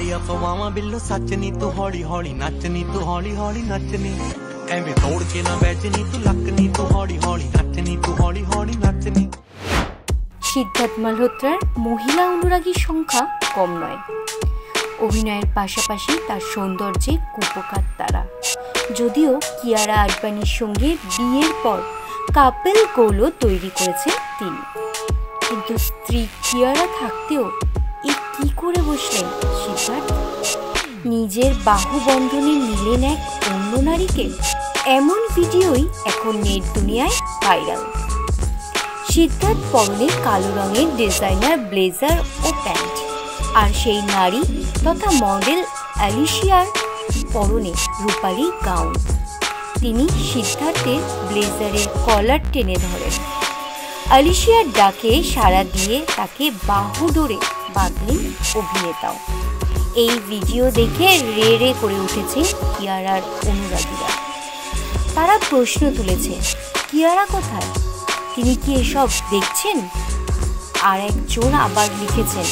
यारिया तो मामा बिल्लो सचनी तू हौली हौली नचनी तू हौली हौली नचनी एवें तोड़ के ना बैठनी तू लकनी तू हौली हौली नचनी तू हौली हौली नचनी। সিদ্ধার্থ মালহোত্রার মহিলা অনুরাগীর সংখ্যা কম নয়। অভিনয়ের পাশাপাশি তার সৌন্দর্যে কুপোকাত তারা। যদিও কিয়ারা আডবাণীর সঙ্গে বিয়ের পর কাপল গোলও তৈরি করেছেন তিনি, কিন্তু স্ত্রী কিয়ারা থাকতেও কি করে বসলেন সিদ্ধার্থ? নিজের বাহুবন্ধনে নিলেন এক অন্য নারীকে, এমন ভিডিওই এখন নেট দুনিয়ায় ভাইরাল। সিদ্ধার্থ পরনে কালো রঙের ডিজাইনার ব্লেজার ও প্যান্ট, আর সেই নারী তথা মডেল অ্যালিশিয়ার পরনে রূপালী গাউন। তিনি সিদ্ধার্থের ব্লেজারের কলার টেনে ধরেন। অ্যালিশিয়ার ডাকে সাড়া দিয়ে তাকে বাহু ধরে বাঁধলেন অভিনেতাও। এই ভিডিও দেখে রে রে করে উঠেছে কিয়ারার অনুরাগীরা। তারা প্রশ্ন তুলেছে, কিয়ারা কোথায়? তিনি কি এসব দেখছেন? আর একজন আবার লিখেছেন,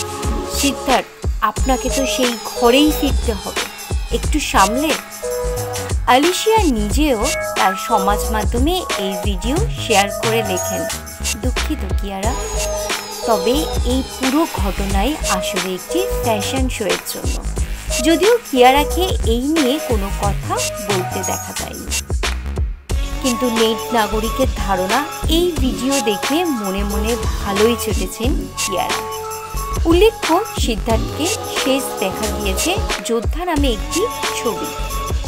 সিদ্ধার্থ আপনাকে তো সেই ঘরেই ফিরতে হবে, একটু সামলে। অ্যালিশিয়া নিজেও তার সমাজ মাধ্যমে এই ভিডিও শেয়ার করে লেখেন, দুঃখিত কিয়ারা, তবে এই পুরো ঘটনায় আসলে একটি ফ্যাশন শো এর জন্য। যদিও কিয়ারাকে এই নিয়ে কোনো কথা বলতে দেখা যায়নি, কিন্তু নেট নাগরিকের ধারণা এই ভিডিও দেখে মনে মনে ভালোই চটেছেন কিয়ারা। উল্লেখ্য, সিদ্ধার্থকে শেষ দেখা গিয়েছে যোদ্ধা নামে একটি ছবি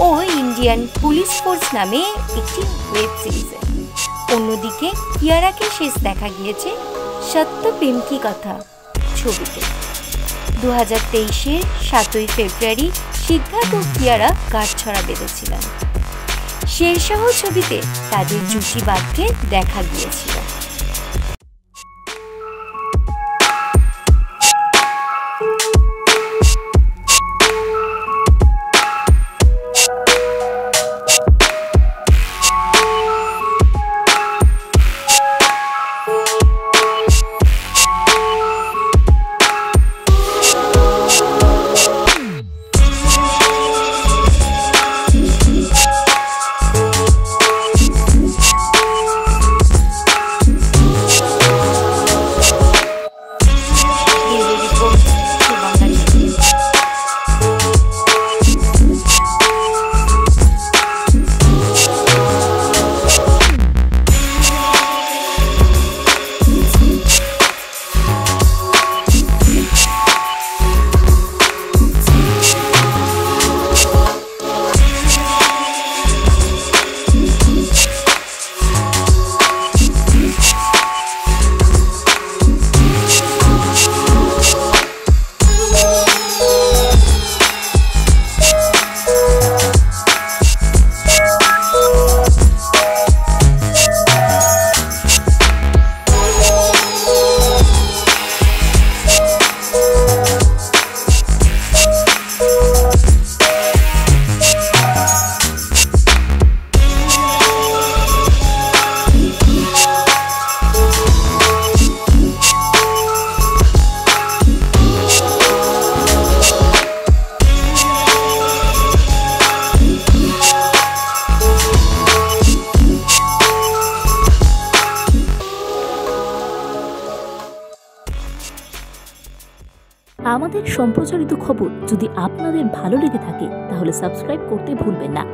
ও ইন্ডিয়ান পুলিশ ফোর্স নামে একটি ওয়েব সিরিজে। অন্যদিকে কিয়ারাকে শেষ দেখা গিয়েছে সত্য প্রেম কি কথা ছবিতে। 2023-এর 7 ফেব্রুয়ারি সিদ্ধার্থ ও কিয়ারা গাঁটছড়া বেঁধেছিলেন। শেরশাহ ছবিতে তাদের জুটি বাঁধতে দেখা গিয়েছিল। আমাদের সম্প্রচারিত খবর যদি আপনাদের ভালো লেগে থাকে তাহলে সাবস্ক্রাইব করতে ভুলবেন না।